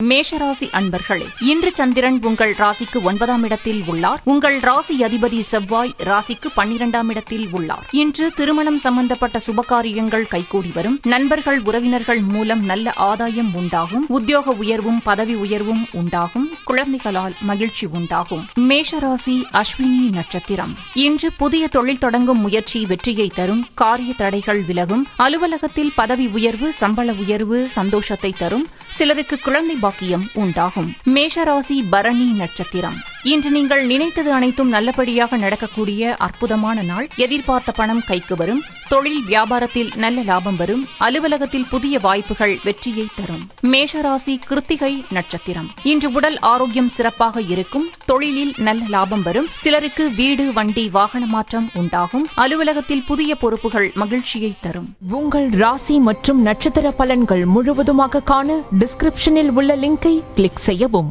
மேஷராசி அன்பர்களே, இன்று சந்திரன் உங்கள் ராசிக்கு 9ஆம் இடத்தில் உள்ளார். உங்கள் ராசி அதிபதி செவ்வாய் ராசிக்கு 12ஆம் இடத்தில் உள்ளார். இன்று திருமணம் சம்பந்தப்பட்ட சுபகாரியங்கள் கைகூடி வரும். நண்பர்கள் உறவினர்கள் மூலம் நல்ல ஆதாயம் உண்டாகும். உத்தியோக உயர்வும் பதவி உயர்வும் உண்டாகும். குழந்தைகளால் மகிழ்ச்சி உண்டாகும். மேஷராசி அஸ்வினி நட்சத்திரம். இன்று புதிய தொழில் தொடங்கும் முயற்சி வெற்றியை தரும். காரிய தடைகள் விலகும். அலுவலகத்தில் பதவி உயர்வு சம்பள உயர்வு சந்தோஷத்தை தரும். சிலருக்கு குழந்தை பாக்கியம் உண்டாகும். மேஷராசி பரணி நட்சத்திரம். இன்று நீங்கள் நினைத்தது அனைத்தும் நல்லபடியாக நடக்கக்கூடிய அற்புதமான நாள். எதிர்பார்த்த பணம் கைக்கு வரும். தொழில் வியாபாரத்தில் நல்ல லாபம் வரும். அலுவலகத்தில் புதிய வாய்ப்புகள் வெற்றியை தரும். மேஷராசி கிருத்திகை நட்சத்திரம். இன்று உடல் ஆரோக்கியம் சிறப்பாக இருக்கும். தொழிலில் நல்ல லாபம் வரும். சிலருக்கு வீடு வண்டி வாகன மாற்றம் உண்டாகும். அலுவலகத்தில் புதிய பொறுப்புகள் மகிழ்ச்சியை தரும். உங்கள் ராசி மற்றும் நட்சத்திர பலன்கள் முழுவதுமாக காண டிஸ்கிரிப்ஷனில் உள்ள லிங்கை கிளிக் செய்யவும்.